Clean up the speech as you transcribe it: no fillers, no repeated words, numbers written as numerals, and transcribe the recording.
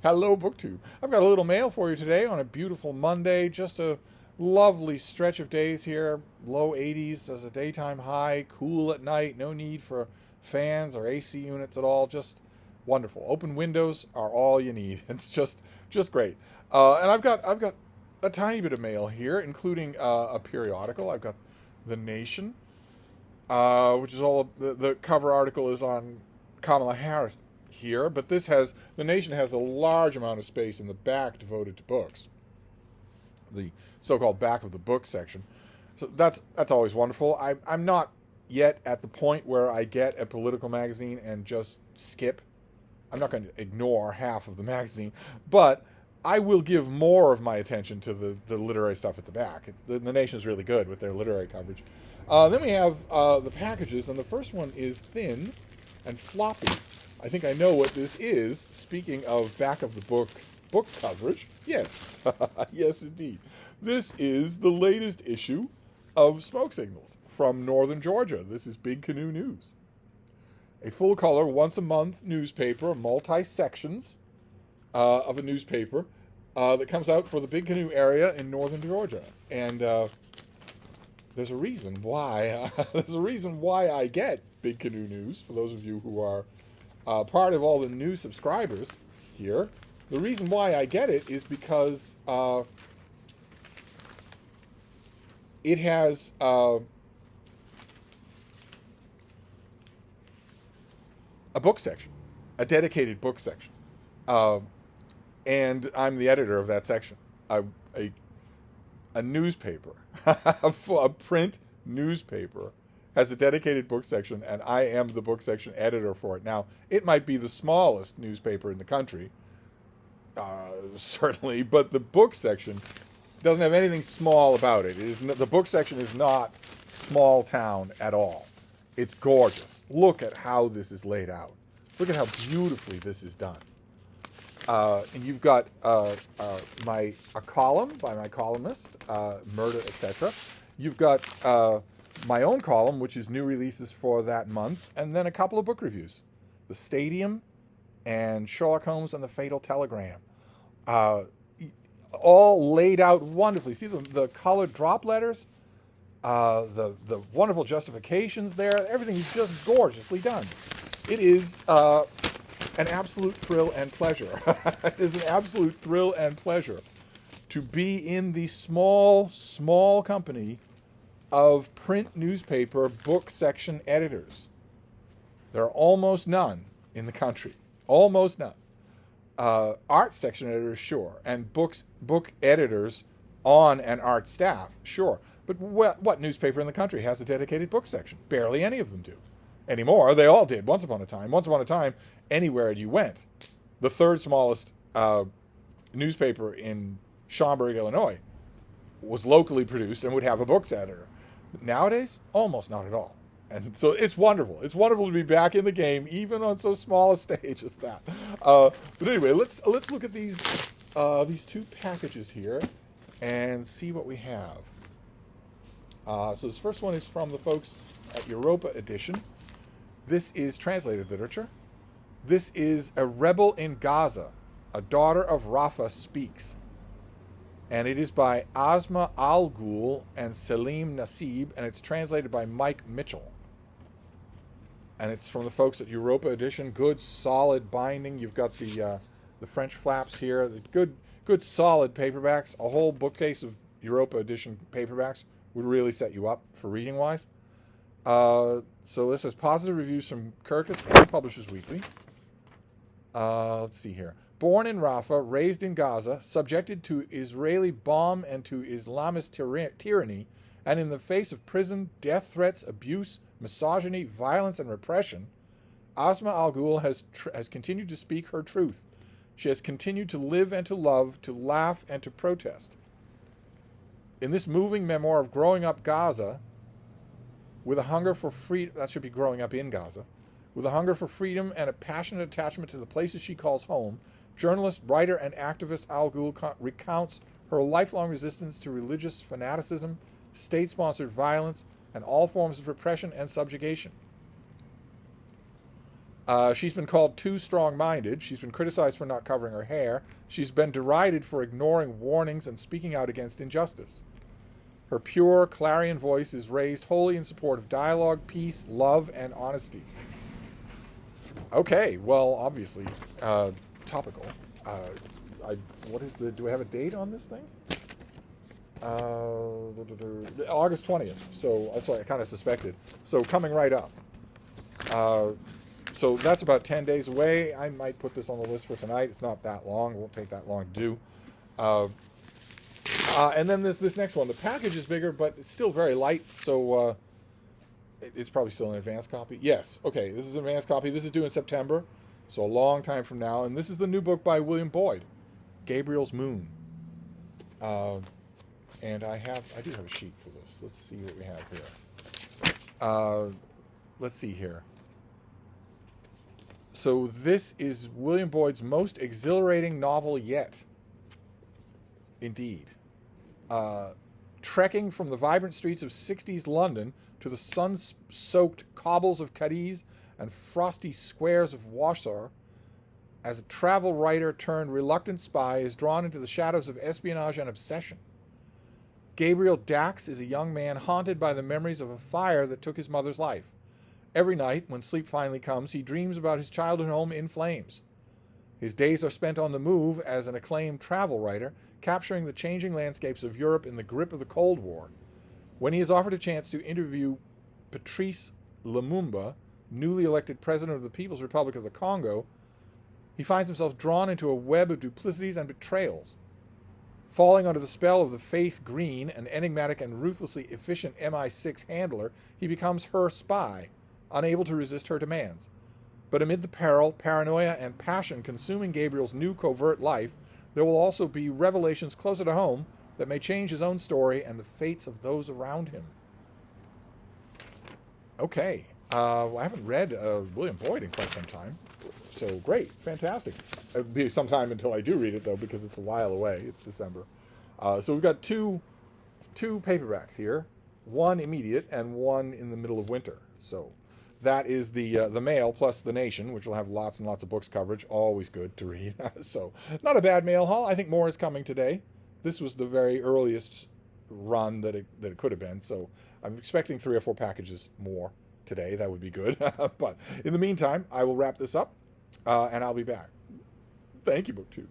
Hello, BookTube. I've got a little mail for you today on a beautiful Monday. Just a lovely stretch of days here. Low 80s as a daytime high, cool at night. No need for fans or AC units at all. Just wonderful. Open windows are all you need. It's just great. And I've got a tiny bit of mail here, including a periodical. I've got The Nation, which is all the cover article is on Kamala Harris here, but The Nation has a large amount of space in the back devoted to books, the so-called back of the book section. So that's always wonderful. I'm not yet at the point where I get a political magazine and just skip. I'm not going to ignore half of the magazine, but I will give more of my attention to the literary stuff at the back. The Nation is really good with their literary coverage. Then we have the packages, and the first one is thin and floppy. I think I know what this is. Speaking of back of the book coverage, yes, yes indeed. This is the latest issue of Smoke Signals from Northern Georgia. This is Big Canoe News. A full-color, once-a-month newspaper, multi-sections of a newspaper that comes out for the Big Canoe area in Northern Georgia. And there's a reason why. There's a reason why I get Big Canoe News, for those of you who are part of all the new subscribers here. The reason why I get it is because it has a book section, a dedicated book section. And I'm the editor of that section. A newspaper, a print newspaper, has a dedicated book section, and I am the book section editor for it. Now, it might be the smallest newspaper in the country, certainly, but the book section doesn't have anything small about it. The book section is not small town at all. It's gorgeous. Look at how this is laid out. Look at how beautifully this is done. And you've got a column by my columnist, Murder, etc. You've got my own column, which is new releases for that month, and then a couple of book reviews. The Stadium and Sherlock Holmes and the Fatal Telegram. All laid out wonderfully. See the colored drop letters? The wonderful justifications there. Everything is just gorgeously done. It is an absolute thrill and pleasure. It is an absolute thrill and pleasure to be in the small company of print newspaper book section editors. There are almost none in the country. Almost none. Art section editors, sure. And book editors on an art staff, sure. But what newspaper in the country has a dedicated book section? Barely any of them do. Anymore, they all did once upon a time. Once upon a time, anywhere you went. The third smallest newspaper in Schaumburg, Illinois, was locally produced and would have a books editor. Nowadays, almost not at all. And so it's wonderful. It's wonderful to be back in the game, even on so small a stage as that. But anyway, let's look at these two packages here and see what we have. So this first one is from the folks at Europa Edition. This is translated literature. This is A Rebel in Gaza, A Daughter of Rafa Speaks. And it is by Asma Al-Ghul and Selim Nasib, and it's translated by Mike Mitchell. And it's from the folks at Europa Edition. Good, solid binding. You've got the French flaps here. The good, solid paperbacks. A whole bookcase of Europa Edition paperbacks would really set you up for reading-wise. So this has positive reviews from Kirkus and Publishers Weekly. Let's see here. Born in Rafah, raised in Gaza, subjected to Israeli bomb and to Islamist tyranny, and in the face of prison, death threats, abuse, misogyny, violence, and repression, Asma Al-Ghul has continued to speak her truth. She has continued to live and to love, to laugh and to protest. In this moving memoir of growing up Gaza, with a hunger for freedom, that should be growing up in Gaza, with a hunger for freedom and a passionate attachment to the places she calls home, journalist, writer, and activist Al-Ghul recounts her lifelong resistance to religious fanaticism, state-sponsored violence, and all forms of repression and subjugation. She's been called too strong-minded. She's been criticized for not covering her hair. She's been derided for ignoring warnings and speaking out against injustice. Her pure, clarion voice is raised wholly in support of dialogue, peace, love, and honesty. Okay, well, obviously, topical. What is the? Do we have a date on this thing? August 20th. So that's what I kind of suspected. So coming right up. So that's about 10 days away. I might put this on the list for tonight. It's not that long. It won't take that long to do. And then this next one. The package is bigger, but it's still very light. So it's probably still an advanced copy. Yes. Okay. This is an advanced copy. This is due in September. So a long time from now. And this is the new book by William Boyd, Gabriel's Moon. And I do have a sheet for this. Let's see what we have here. Let's see here. So this is William Boyd's most exhilarating novel yet. Indeed. Trekking from the vibrant streets of 60s London to the sun-soaked cobbles of Cadiz and frosty squares of Warsaw, as a travel writer turned reluctant spy is drawn into the shadows of espionage and obsession. Gabriel Dax is a young man haunted by the memories of a fire that took his mother's life. Every night, when sleep finally comes, he dreams about his childhood home in flames. His days are spent on the move as an acclaimed travel writer, capturing the changing landscapes of Europe in the grip of the Cold War. When he is offered a chance to interview Patrice Lumumba, newly elected president of the People's Republic of the Congo, he finds himself drawn into a web of duplicities and betrayals. Falling under the spell of the Faith Green, an enigmatic and ruthlessly efficient MI6 handler, he becomes her spy, unable to resist her demands. But amid the peril, paranoia, and passion consuming Gabriel's new covert life, there will also be revelations closer to home that may change his own story and the fates of those around him. Okay. I haven't read William Boyd in quite some time. So great. Fantastic. It'll be some time until I do read it, though, because it's a while away. It's December. So we've got two paperbacks here. One immediate and one in the middle of winter. So that is the mail plus the Nation, which will have lots and lots of books coverage. Always good to read. So not a bad mail haul. I think more is coming today. This was the very earliest run that it could have been. So I'm expecting 3 or 4 packages more today. That would be good. But in the meantime, I will wrap this up, and I'll be back. Thank you, BookTube.